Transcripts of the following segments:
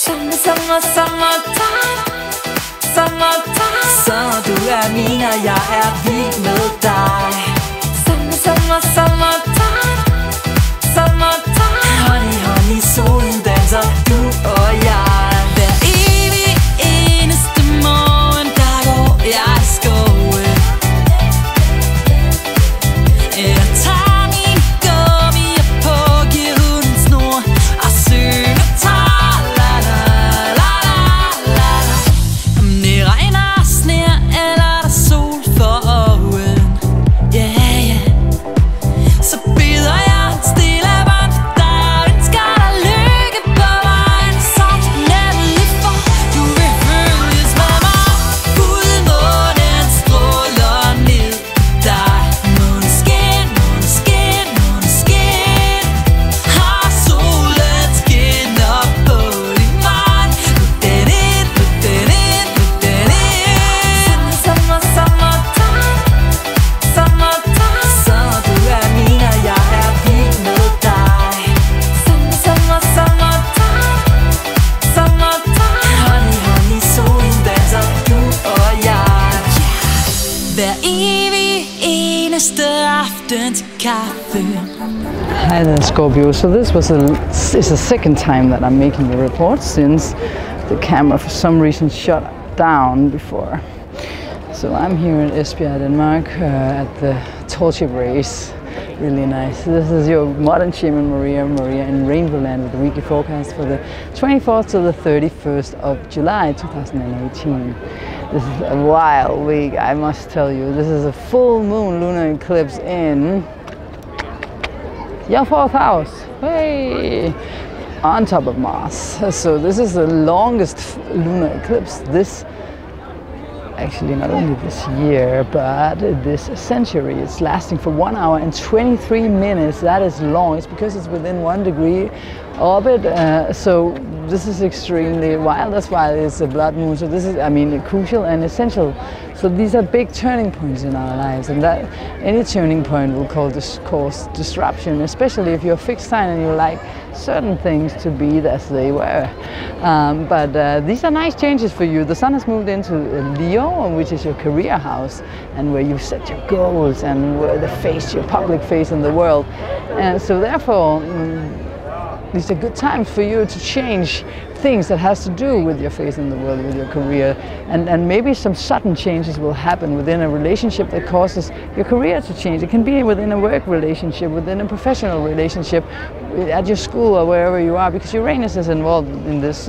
Summertime, summertime. Så du min, og jeg vild med dig. Summertime, summertime. Honey, solen danser, du og jeg. Hver evig eneste morgen, der går jeg i skoven. Jeg tager min gummi på, giver hunden snor og synger tar. Om det regner, sner eller der sol for oven, så bider jeg stille bånd for dig og ønsker dig lykke på vejen. Så nemlig for du vil følges med mig. Fuldmånen stråler ned på dig. Måneskin, måneskin, måneskin. Har solen skinner på din vej. Put den ind, put den ind, put den ind. Summertime, summertime. Så du min, og jeg vild med dig. Summertime, summertime. Honey, solen danser, du og jeg. Hver evig eneste aften til kaffe. Hi there, Scorpio. So this is the second time that I'm making the report since the camera for some reason shut down before. So I'm here in Esbjerg Denmark at the Torture race. Really nice. This is your modern shaman Maria in RainbowLand with the weekly forecast for the 24th to the 31st of July 2018. This is a wild week, I must tell you. This is a full moon lunar eclipse in your 4th house. Hey! On top of Mars. So this is the longest lunar eclipse actually not only this year, but this century. It's lasting for 1 hour and 23 minutes. That is long. It's because it's within 1 degree orbit. So this is extremely wild. That's why it's a blood moon. So this is, I mean, crucial and essential. So these are big turning points in our lives, and that any turning point will cause disruption, especially if you're a fixed sign and you like certain things to be as they were. But these are nice changes for you. The sun has moved into Leo, which is your career house, and where you set your goals and where your public face in the world. And so therefore, these are good times for you to change things that has to do with your face in the world, with your career, and maybe some sudden changes will happen within a relationship that causes your career to change. It can be within a work relationship, within a professional relationship, at your school or wherever you are, because Uranus is involved in this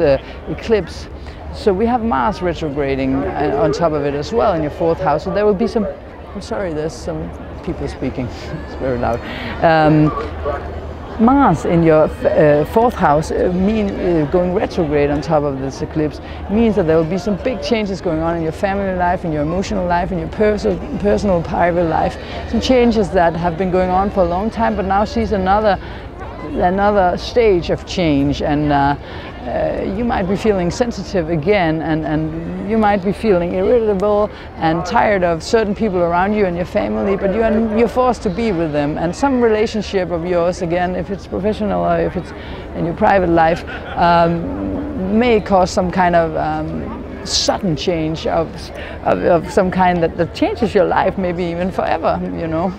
eclipse. So we have Mars retrograding on top of it as well in your 4th house. So there will be some, I'm sorry, there's some people speaking, it's very loud. Mars in your 4th house going retrograde on top of this eclipse means that there will be some big changes going on in your family life, in your emotional life, in your personal private life. Some changes that have been going on for a long time, but now sees another stage of change, and you might be feeling sensitive again, and you might be feeling irritable and tired of certain people around you and your family, but you're forced to be with them. And some relationship of yours, again, if it's professional or if it's in your private life, may cause some kind of sudden change of some kind that changes your life, maybe even forever, you know.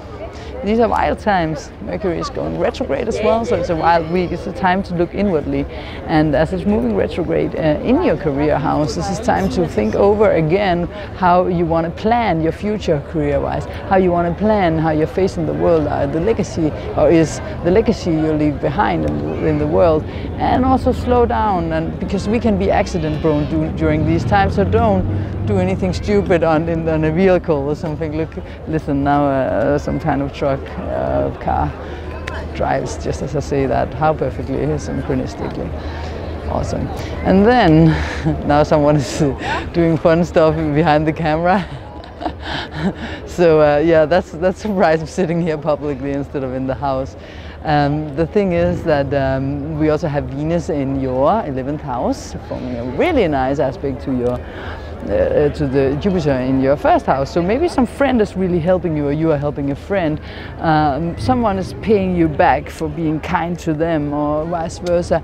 These are wild times. Mercury is going retrograde as well, so it's a wild week. It's a time to look inwardly, and as it's moving retrograde in your career house, this is time to think over again how you want to plan your future career-wise, how you want to plan how you're facing the world, the legacy, or is the legacy you leave behind in the world, and also slow down, and because we can be accident-prone during these times, so don't do anything stupid on a vehicle or something. Listen, now some kind of truck, car drives just as I say that. How perfectly, synchronistically. Awesome. And then, now someone is doing fun stuff behind the camera. So yeah, that's the surprise of sitting here publicly instead of in the house. The thing is that we also have Venus in your 11th house, forming a really nice aspect to your to the Jupiter in your 1st house. So maybe some friend is really helping you, or you are helping a friend. Someone is paying you back for being kind to them, or vice versa.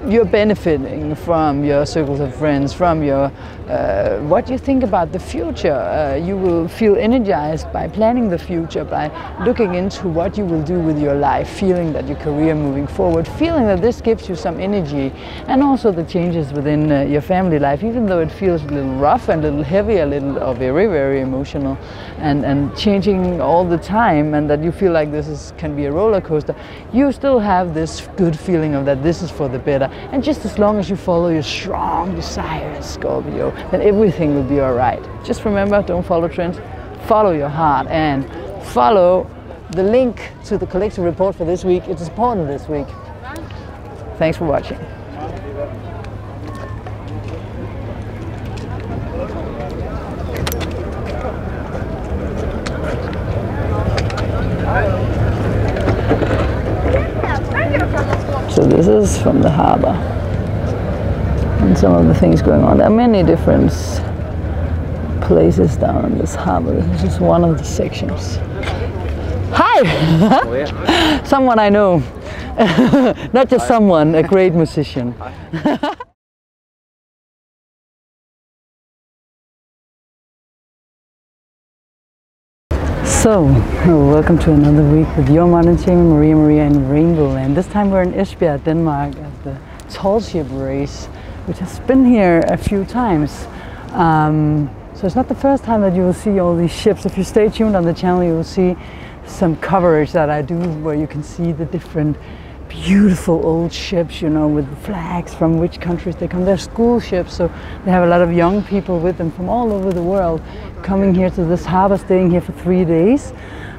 you're benefiting from your circles of friends, from your what you think about the future. You will feel energized by planning the future, by looking into what you will do with your life, feeling that your career moving forward, feeling that this gives you some energy, and also the changes within your family life, even though it feels a little rough and a little heavy, a little very, very emotional, and changing all the time, and that you feel like this can be a roller coaster. You still have this good feeling of that this is for the better. And just as long as you follow your strong desires, Scorpio, then everything will be all right. Just remember, don't follow trends, follow your heart, and follow the link to the collective report for this week. It's important this week. Thanks for watching. So this is from the harbor and some of the things going on. There are many different places down in this harbor. This is one of the sections. Hi! Oh, yeah. Someone I know. Not just someone, a great musician. So, welcome to another week with your modern shaman, Maria in RainbowLand. This time we're in Esbjerg Denmark at the tall ship race, which has been here a few times. So it's not the first time that you will see all these ships. If you stay tuned on the channel, you will see some coverage that I do where you can see the different beautiful old ships, you know, with flags from which countries they come. They're school ships, so they have a lot of young people with them from all over the world coming here to this harbor, staying here for 3 days.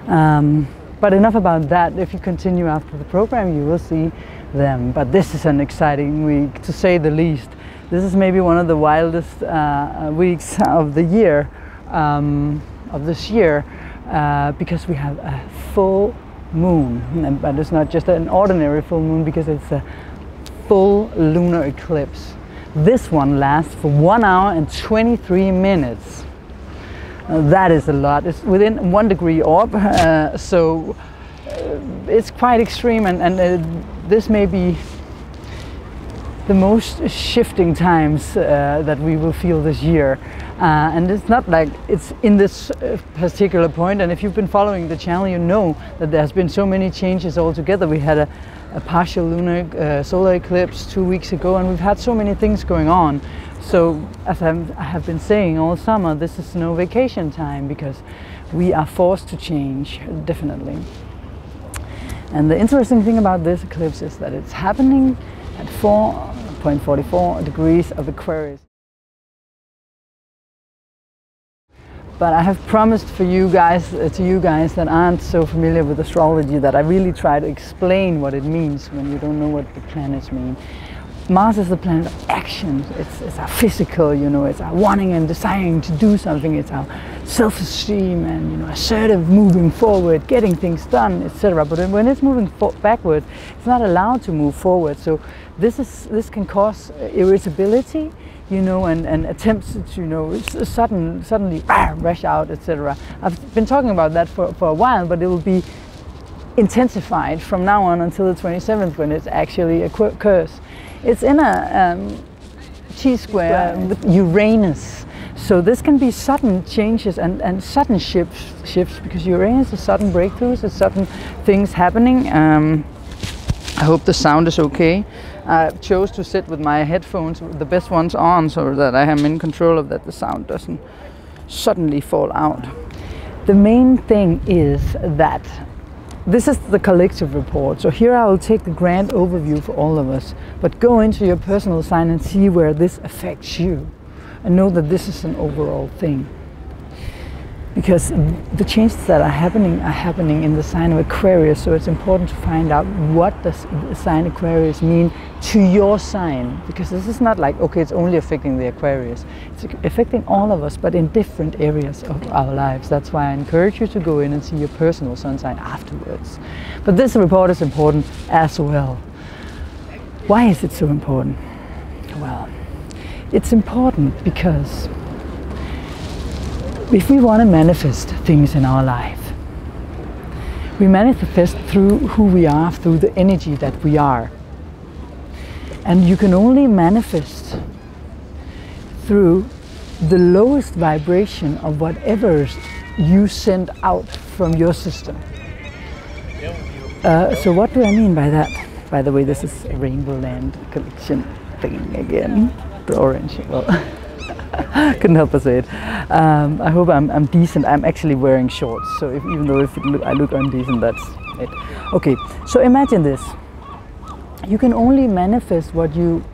But enough about that. If you continue after the program, you will see them. But this is an exciting week, to say the least. This is maybe one of the wildest weeks of the year, of this year, because we have a full moon, but it's not just an ordinary full moon, because it's a full lunar eclipse. This one lasts for 1 hour and 23 minutes. That is a lot. It's within 1 degree orb, so it's quite extreme, and this may be the most shifting times that we will feel this year. And it's not like it's in this particular point, and if you've been following the channel, you know that there's been so many changes altogether. We had a partial lunar solar eclipse 2 weeks ago, and we've had so many things going on. So as I have been saying all summer, this is no vacation time, because we are forced to change, definitely. And the interesting thing about this eclipse is that it's happening at 4.44 degrees of Aquarius. But I have promised for you guys, to you guys that aren't so familiar with astrology, that I really try to explain what it means when you don't know what the planets mean. Mars is the planet of action. It's our physical, you know, it's our wanting and desiring to do something. It's our self-esteem and, you know, assertive, moving forward, getting things done, etc. But when it's moving backwards, it's not allowed to move forward. So this can cause irritability, you know, and attempts to, you know, suddenly rush out, etc. I've been talking about that for a while, but it will be intensified from now on until the 27th, when it actually occurs. It's in a T-square with Uranus. So this can be sudden changes and sudden shifts, because Uranus is sudden breakthroughs, it's sudden things happening. I hope the sound is okay. I chose to sit with my headphones, the best ones on, so that I am in control of that, the sound doesn't suddenly fall out. The main thing is that this is the collective report. So here I will take the grand overview for all of us, but go into your personal sign and see where this affects you, and know that this is an overall thing. Because the changes that are happening in the sign of Aquarius, so it's important to find out what does the sign Aquarius mean to your sign, because this is not like, okay, it's only affecting the Aquarius. It's affecting all of us, but in different areas of our lives. That's why I encourage you to go in and see your personal sun sign afterwards. But this report is important as well. Why is it so important? Well, it's important because if we want to manifest things in our life, we manifest through who we are, through the energy that we are. And you can only manifest through the lowest vibration of whatever you send out from your system. So what do I mean by that? By the way, this is a RainbowLand collection thing again. The orange. Well, couldn't help but say it. I hope I'm decent. I'm actually wearing shorts, so even though I look undecent, that's it. Okay, so imagine this. You can only manifest what you,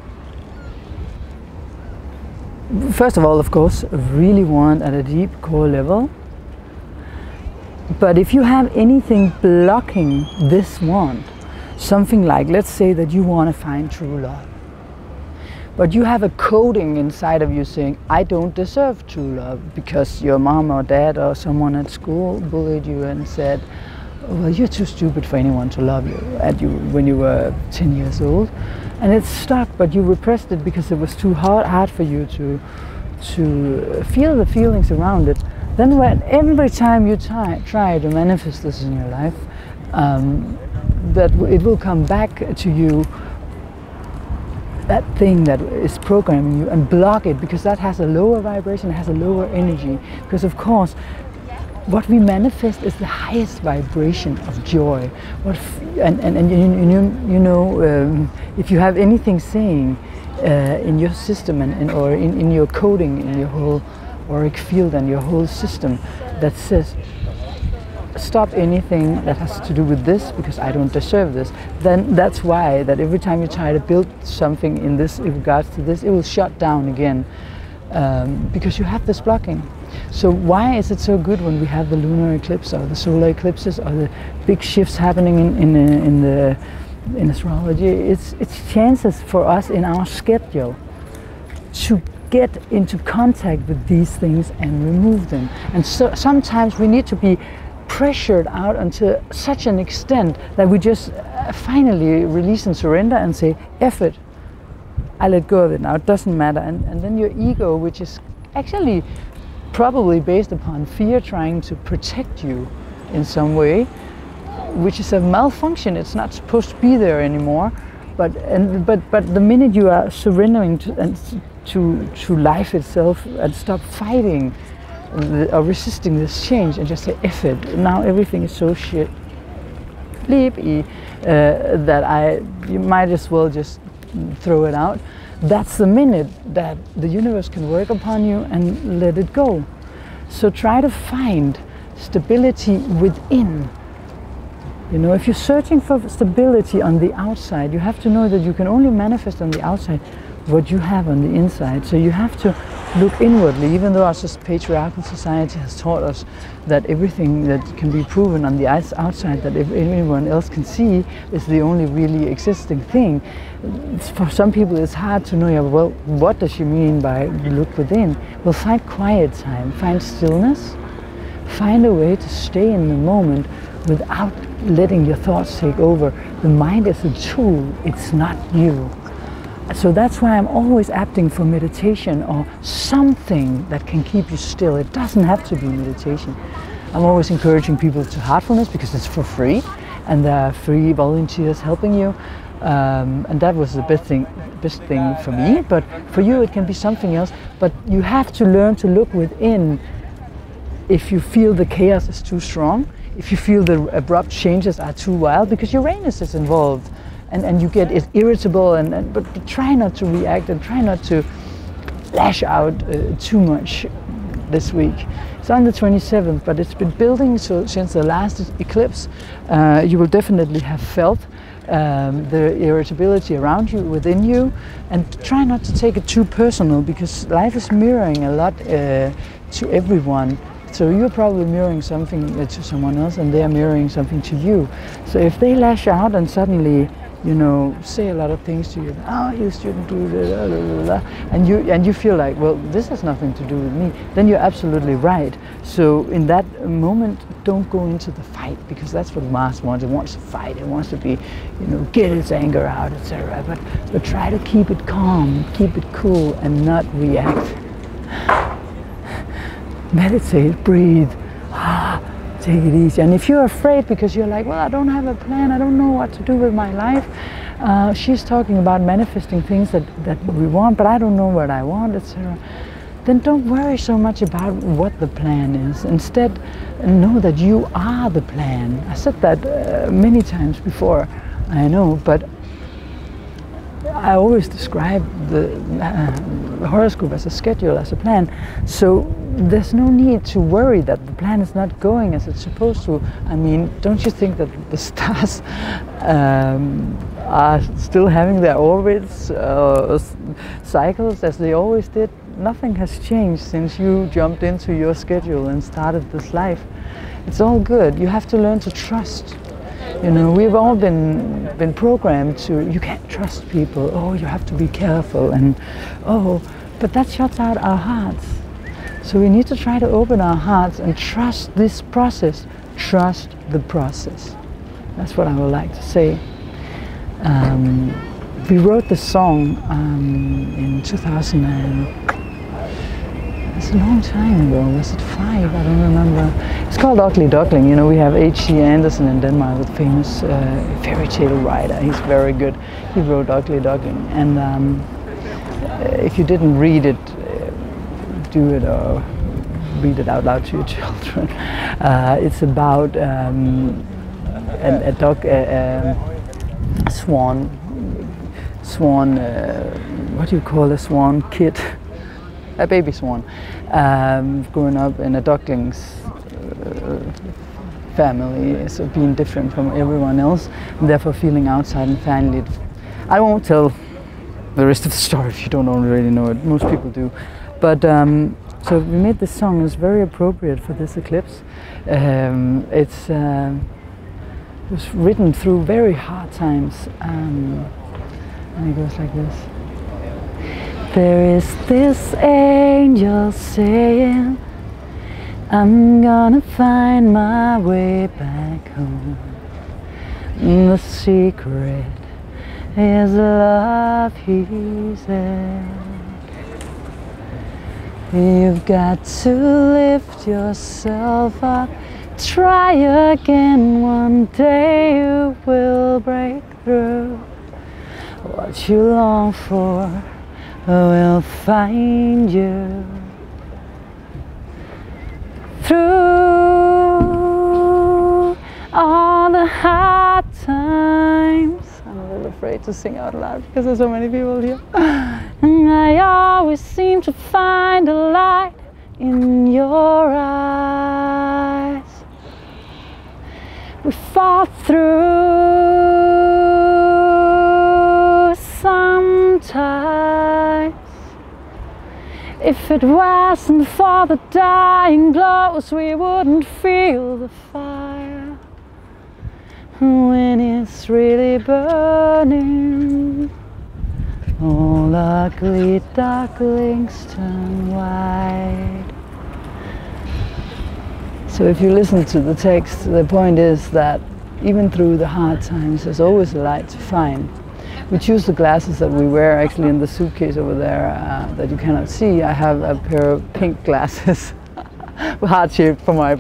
first of all, of course, really want at a deep core level. But if you have anything blocking this want, something like, let's say that you want to find true love, but you have a coding inside of you saying, I don't deserve true love because your mom or dad or someone at school bullied you and said, well, you're too stupid for anyone to love you when you were 10 years old. And it's stuck, but you repressed it because it was too hard for you to feel the feelings around it. Then every time you try to manifest this in your life, that it will come back to you, that thing that is programming you, and block it, because that has a lower vibration, has a lower energy. Because of course, what we manifest is the highest vibration of joy. You know, if you have anything saying in your system or in your coding, in your whole auric field and your whole system, that says, stop anything that has to do with this because I don't deserve this, then that's why that every time you try to build something in regards to this, it will shut down again, because you have this blocking. So why is it so good when we have the lunar eclipse or the solar eclipses or the big shifts happening in astrology? It's chances for us in our schedule to get into contact with these things and remove them. And so sometimes we need to be pressured out until such an extent that we just finally release and surrender and say, F it, I let go of it now, it doesn't matter. And then your ego, which is actually probably based upon fear, trying to protect you in some way, which is a malfunction. It's not supposed to be there anymore. But the minute you are surrendering to life itself and stop fighting or resisting this change and just say, F it, now everything is so shit, that you might as well just throw it out. That's the minute that the universe can work upon you and let it go. So try to find stability within. You know, if you're searching for stability on the outside, you have to know that you can only manifest on the outside what you have on the inside. So you have to look inwardly, even though our patriarchal society has taught us that everything that can be proven on the outside, that if anyone else can see, is the only really existing thing. For some people it's hard to know, yeah, well, what does she mean by look within? Well, find quiet time, find stillness, find a way to stay in the moment without letting your thoughts take over. The mind is a tool, it's not you. So that's why I'm always opting for meditation or something that can keep you still. It doesn't have to be meditation. I'm always encouraging people to heartfulness because it's for free and there are free volunteers helping you. And that was the best thing for me, but for you it can be something else. But you have to learn to look within if you feel the chaos is too strong, if you feel the abrupt changes are too wild, because Uranus is involved. And you get irritable, but try not to react and try not to lash out too much this week. It's on the 27th, but it's been building since the last eclipse. You will definitely have felt the irritability around you, within you, and try not to take it too personal, because life is mirroring a lot to everyone. So you're probably mirroring something to someone else and they're mirroring something to you. So if they lash out and suddenly, you know, say a lot of things to you, oh, you shouldn't do that, and you feel like, well, this has nothing to do with me, then you're absolutely right. So in that moment, don't go into the fight, because that's what Mars wants. It wants to fight, it wants to be, you know, get its anger out, etc. But try to keep it calm, keep it cool, and not react. Meditate, breathe, take it easy. And if you're afraid because you're like, well, I don't have a plan, I don't know what to do with my life, She's talking about manifesting things that we want, but I don't know what I want, etc. Then don't worry so much about what the plan is. Instead, know that you are the plan. I said that many times before, I know, but I always describe the horoscope as a schedule, as a plan. So there's no need to worry that the plan is not going as it's supposed to. I mean, don't you think that the stars are still having their orbits, cycles as they always did? Nothing has changed since you jumped into your schedule and started this life. It's all good. You have to learn to trust. You know, we've all been programmed to, you can't trust people, oh, you have to be careful, and oh, but that shuts out our hearts. So we need to try to open our hearts and trust this process. Trust the process. That's what I would like to say. We wrote the song in 2000. It's a long time ago. Was it 5? I don't remember. It's called Ugly Duckling. You know, we have H.C. Andersen in Denmark, the famous fairy tale writer. He's very good. He wrote Ugly Duckling. And if you didn't read it, do it or read it out loud to your children. It's about a duck, swan, what do you call a swan kid? A baby swan, growing up in a duckling's family, so being different from everyone else, and therefore feeling outside and finding it. I won't tell the rest of the story if you don't already know it. Most people do. But so we made this song. It's very appropriate for this eclipse. It was written through very hard times, and it goes like this. There is this angel saying, I'm gonna find my way back home. The secret is love, he said. You've got to lift yourself up. Try again, one day you will break through. What you long for will find you. Through all the hard times. I'm a little afraid to sing out loud because there's so many people here. And I always seem to find a light in your eyes. We fought through sometimes. If it wasn't for the dying glows, we wouldn't feel the fire when it's really burning. All ugly ducklings turn white. So if you listen to the text, the point is that even through the hard times, there's always a light to find. We choose the glasses that we wear actually in the suitcase over there that you cannot see. I have a pair of pink glasses, heart-shaped for my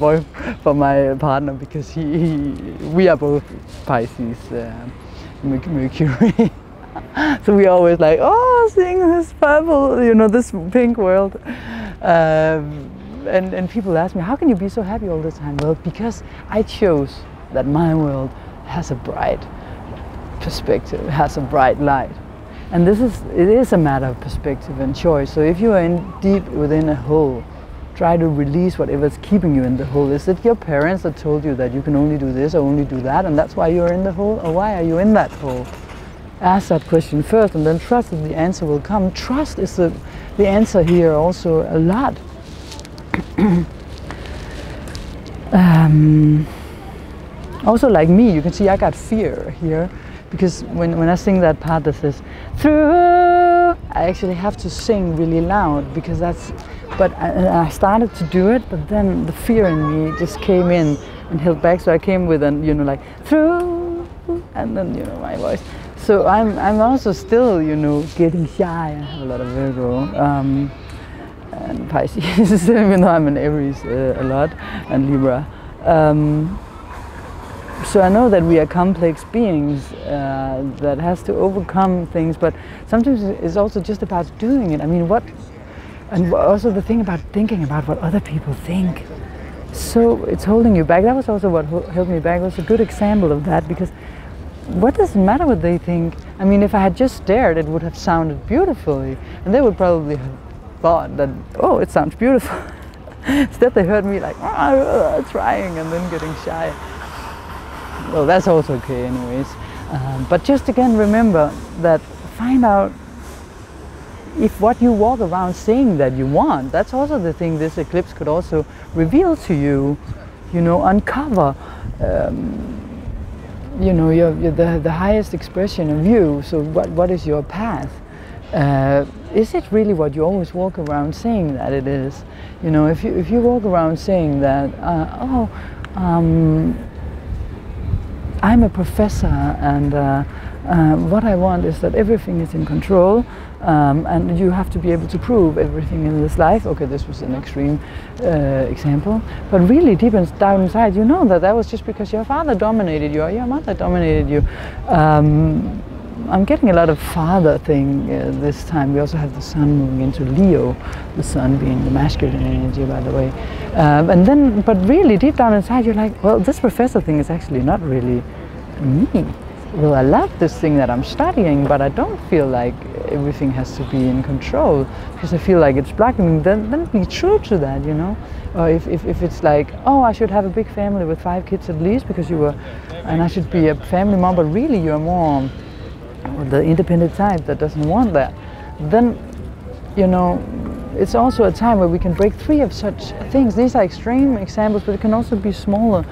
partner, because we are both Pisces, Mercury. So we always like, oh, seeing this purple, you know, this pink world. And people ask me, how can you be so happy all the time? Well, because I chose that my world has a bright perspective, has a bright light. And it is a matter of perspective and choice. So if you are deep within a hole, try to release whatever's keeping you in the hole. Is it your parents that told you that you can only do this or only do that, and that's why you're in the hole? Or why are you in that hole? Ask that question first, and then trust that the answer will come. Trust is the answer here also a lot. Also, like me, you can see I got fear here, because when I sing that part that says through, I actually have to sing really loud, because that's. But I started to do it, but then the fear in me just came in and held back. So I came with an, you know, like through, and then, you know, my voice. So I'm also still, you know, getting shy. I have a lot of Virgo and Pisces, even though I'm an Aries a lot, and Libra. So I know that we are complex beings that has to overcome things, but sometimes it's also just about doing it. I mean, and also the thing about thinking about what other people think. So it's holding you back. That was also what held me back. It was a good example of that, because what does it matter what they think? I mean, if I had just stared, it would have sounded beautifully, and they would probably have thought that, oh, it sounds beautiful. Instead they heard me like trying and then getting shy. Well, that's also okay anyways. But just again, remember that, find out if what you walk around saying that you want, that's also the thing this eclipse could also reveal to you, you know, uncover, you know, the highest expression of you. So what is your path? Is it really what you always walk around saying that it is? You know, if you walk around saying that, I'm a professor, and what I want is that everything is in control, and you have to be able to prove everything in this life. Okay, this was an extreme example, but really deep down inside, you know that was just because your father dominated you, or your mother dominated you. I'm getting a lot of father thing this time. We also have the sun moving into Leo, the sun being the masculine energy, by the way. And then, but really deep down inside, you're like, well, this professor thing is actually not really me. Well, I love this thing that I'm studying, but I don't feel like everything has to be in control, because I feel like it's blocking me. Then be true to that, you know. Or if it's like, oh, I should have a big family with 5 kids at least, because you were, and I should be a family mom, but really you're more the independent type that doesn't want that, then, you know, it's also a time where we can break free of such things. These are extreme examples, but it can also be smaller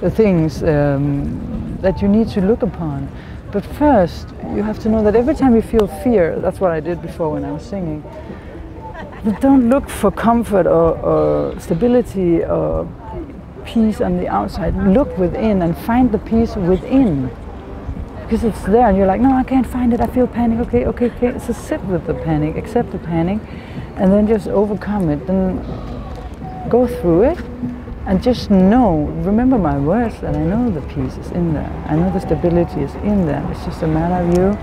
things that you need to look upon. But first, you have to know that every time you feel fear, that's what I did before when I was singing, don't look for comfort or stability or peace on the outside. Look within and find the peace within. Because it's there and you're like, no, I can't find it, I feel panic. Okay. So sit with the panic, accept the panic, and then just overcome it. Then go through it and just know, remember my words, that I know the peace is in there. I know the stability is in there. It's just a matter of you.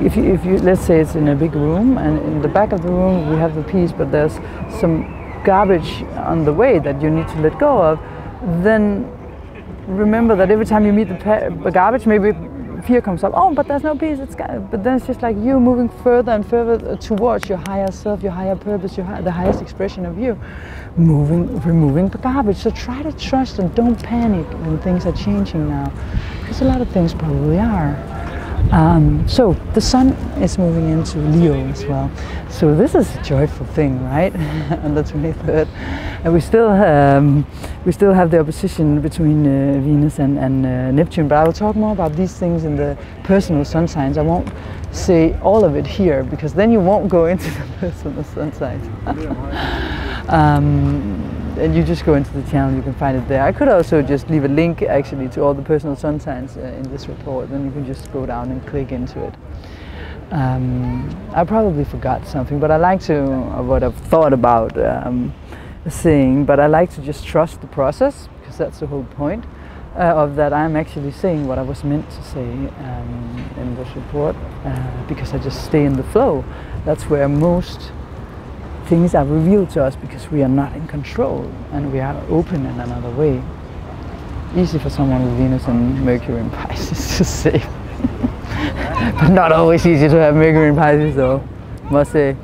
If you, let's say it's in a big room, and in the back of the room we have the peace, but there's some garbage on the way that you need to let go of, then remember that every time you meet the garbage, maybe fear comes up, oh, but there's no peace, but then it's just like you moving further and further towards your higher self, your higher purpose, the highest expression of you, removing the garbage. So try to trust and don't panic when things are changing now, because a lot of things probably are. So the sun is moving into Leo as well. So this is a joyful thing, right? On the 23rd. And we still have the opposition between Venus and Neptune, but I will talk more about these things in the personal sun signs. I won't say all of it here, because then you won't go into the personal sun signs. And you just go into the channel, you can find it there. I could also just leave a link actually to all the personal sun signs in this report, then you can just go down and click into it. I probably forgot something, but I like to, what I've thought about saying, but I like to just trust the process, because that's the whole point of that. I'm actually saying what I was meant to say in this report, because I just stay in the flow. That's where most things are revealed to us, because we are not in control and we are open in another way. Easy for someone with Venus and Mercury in Pisces to say. But not always easy to have Mercury in Pisces though, must say.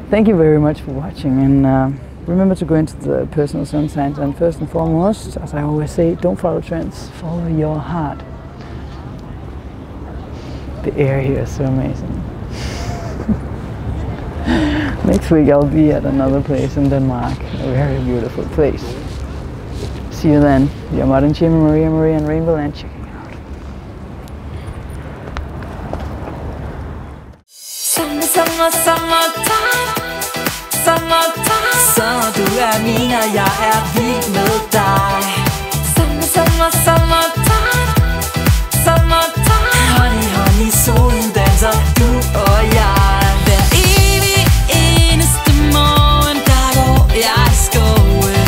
Thank you very much for watching, and remember to go into the personal sun signs, and first and foremost, as I always say, don't follow trends, follow your heart. The air here is so amazing. Next week I'll be at another place in Denmark, a very beautiful place. See you then. Your modern shaman Maria and RainbowLand checking out. Sommer, du min, og jeg vild med dig. Summertime. Honey, solen danser, du og jeg. Hver evig eneste morgen, der går jeg i skoven.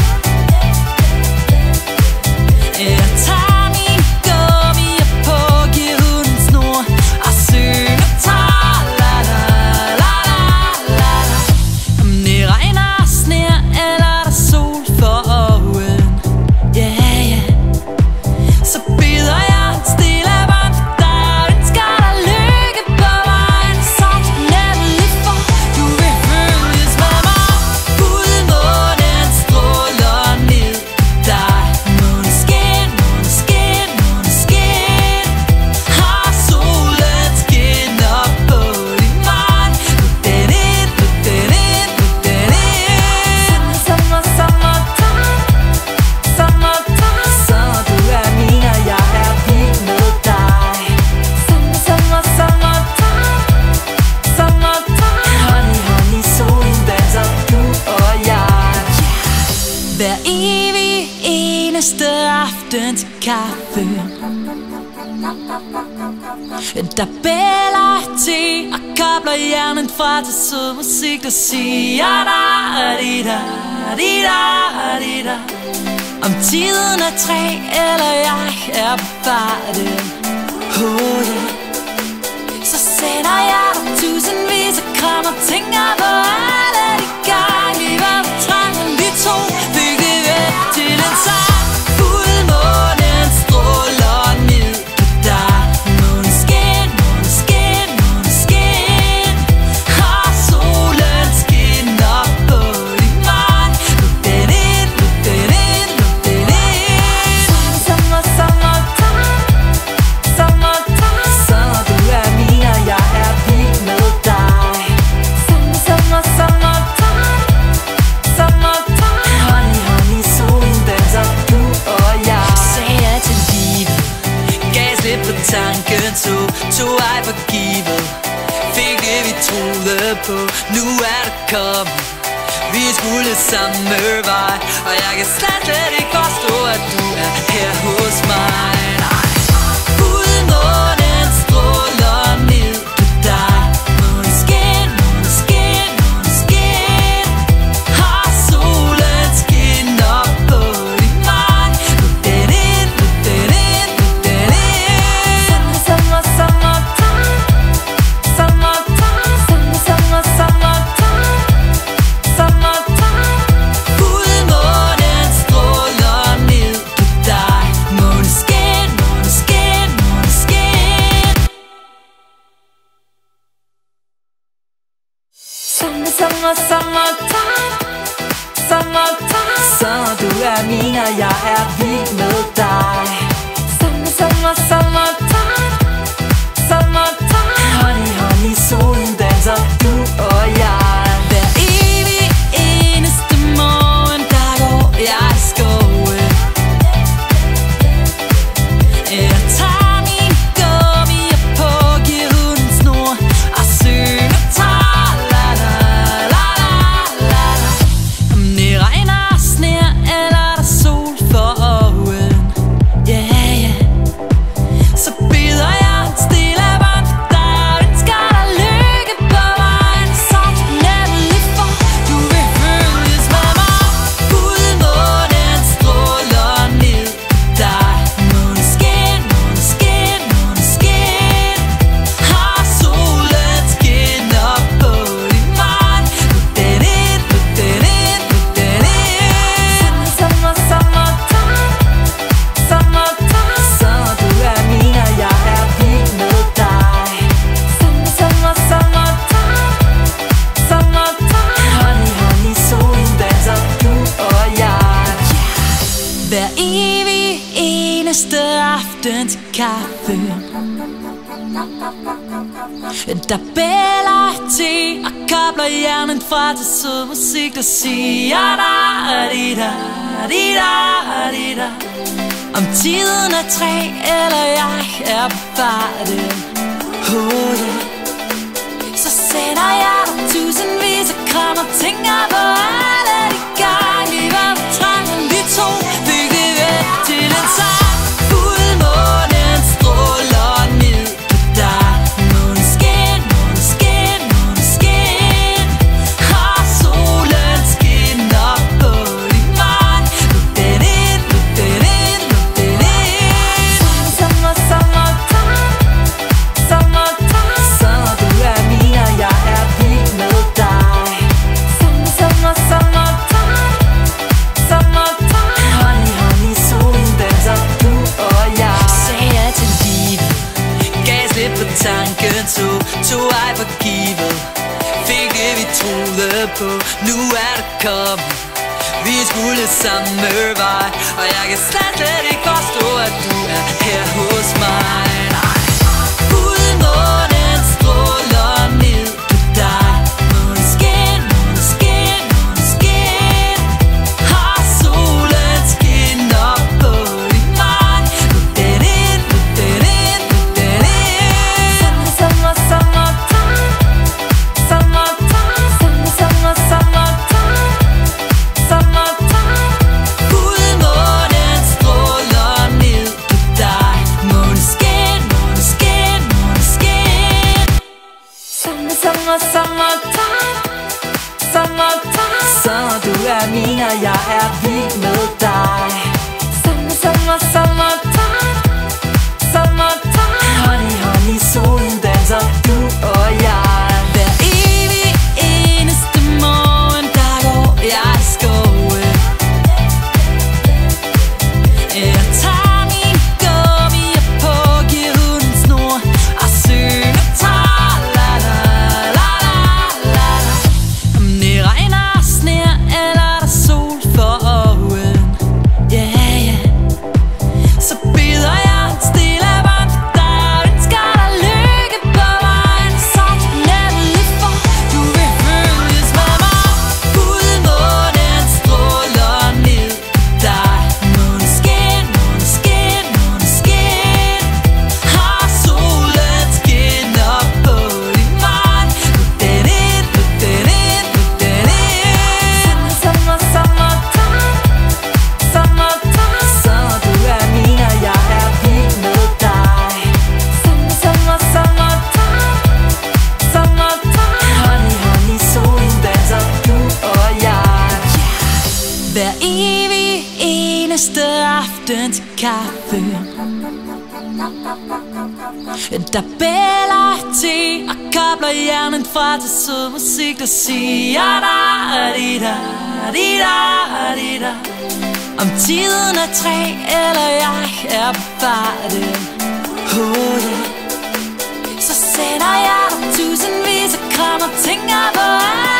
kaffen. Der bæler te og kobler hjernen fra til sød musik, der siger da-di-da-di-da-di-da. Om tiden er 3, eller jeg er på farten, oh yeah. Så sender jeg dig tusindvis af kram og tænker på alle de gange i hver trangen vi to fik det væk til en sang. Fuldmånen stråler ned på dig. Måneskin, måneskin, måneskin. Og solen skinner på din mand. Luk den ind, luk den ind, luk den ind. Sommer, sommertime, sommertime. Sommer, du er min og jeg er vild med dig. Sommer, sommer, sommertime, sommertime. Honey, honey, solen danser, du og jeg. Sagde jeg til livet, gav slip på tanken, tog ej for givet. Fik det vi troede på, nu er det kommet. Vi skulle samme vej, og jeg kan slet ikke forstå, at du er her hos mig. Fuldmånen stråler ned på dig. Måneskin, måneskin, måneskin. Og solen skinner på din mand. Luk den ind, luk den ind, luk den ind. Sommer, sommer, sommertime, sommertime. Sommer, sommer, sommertime, sommertime. Fuldmånen stråler ned på dig. Måneskin, måneskin, måneskin. Sommer, sommer, sommertime, sommertime. Sommer, du er min og jeg er vild med dig. Sommer, sommer, sommertime, sommertime. Honey, honey, solen danser, du og jeg. Hver evig eneste morgen, der går jeg i skoven. Jeg tager min gummier på, giver hunden snor og synger tra-la-la-la-la-la. Om det regner, sner eller der sol for oven, yeah, yeah. Så bider jeg en stille bånd for dig og ønsker dig lykke på vejen. Saturn lige for, du vil følges med mig. Fuldmånen stråler ned på dig. Måneskin, måneskin, måneskin. Og solen skinner på din mand. Luk den ind, luk den ind, luk den ind. Sommer, sommertime, sommertime. Sommer, du er min og jeg er vild med dig. Sommer, sommer, sommertime, sommertime. Honey, honey, solen danser, du og jeg. Hver evig eneste aften til kaffe. Der bæler te og kobler hjernen fra til sød musik, der siger da-di-da-di-da-di-da. Om tiden er 3, eller jeg er på farten, oh yeah. Så sender jeg dig tusindvis af kram og tænker på alle de gange i hver trangen vi to fik det væk til en sang. Fuldmånen stråler ned på dig. Måneskin, måneskin, måneskin. Og solen skinner på din mand. Luk den ind, luk den ind, luk den ind. Sommer, sommertime, sommertime. Sommer, du er min og jeg er vild med dig. Sommer, sommer, sommertime, sommertime. Honey, honey, solen danser, du og jeg. Sagde jeg til livet, gav slip på tanken, tog ej for givet. Fik det vi troede på, nu er det kommet. Vi skulle samme vej, og jeg kan slet ikke forstå, at du er her hos mig. Fuldmånen stråler ned på dig. Måneskin, måneskin, måneskin. Og solen skinner på din mand. Luk den ind, luk den ind, luk den ind. Sommer, sommertime, sommertime. Sommer, sommer, sommertime, sommertime. Fuldmånen stråler ned på dig. Summertime, sommer du er min, og jeg er vild med dig. Summertime, honey, honey, solen danser, du og jeg. Hver evig eneste morgen, der går jeg i skoven. Jeg tager min gummier på, giver hunden snor og synger tra-la-la-la-la-la. Om det regner og sner, eller der sol for øjen, yeah, yeah. Så bider jeg en stille bånd for dig og ønsker dig lykke på vejen. Sådan er det lige for, du vil følges med mig. Fuldmånen stråler ned på dig. Måneskin, måneskin, måneskin. Har solen skinner på din mand. Put den ind, put den ind, put den ind. Summertime, sommer du er min, og jeg er vild med dig. Summertime, honey, honey, solen danser, du og jeg. Hver evig eneste aften til kaffe, der bæller te og kobler hjernen fra til sød musik, der siger da-di-da-di-da-di-da. Om tiden er 3, eller jeg er på farten, oh yeah. Så sender jeg dig tusindvis af kram og tænker på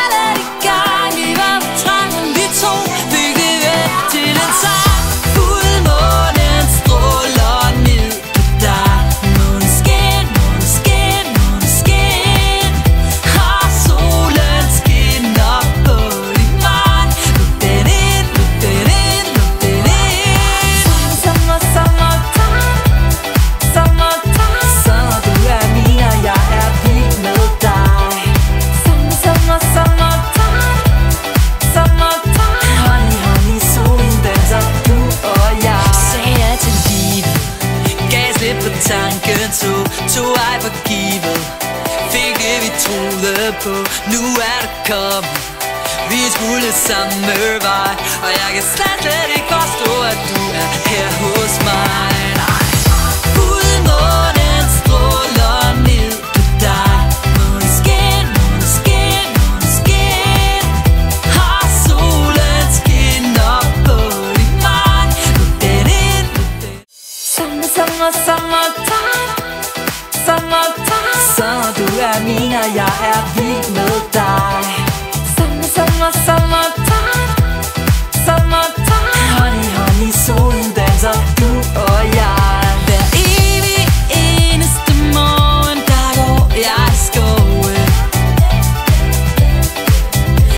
alle de gange vi var på trangen. Vi to fik det væk til en sang. Fuldmånen stråler ned på dig. Måneskin, måneskin, måneskin. Har solen skinner på din mand. Luk den ind, luk den ind, luk den ind. Summertime, sommer du er min, og jeg er vild med dig. Summertime, honey, honey, solen danser, du og jeg. Sagde ja til livet, gav slip på tanken, tog ej for givet. Fik det vi troede på, nu er det kommet. Vi skulle samme vej, og jeg kan slet ikke forstå, at du er her hos mig. Nej. Fuldmånen stråler ned på dig. Måneskin, måneskin, måneskin. Har solen skinner på din mand. Luk den ind, luk den ind. Summertime, sommer du er min, og jeg er vild med dig. Sommer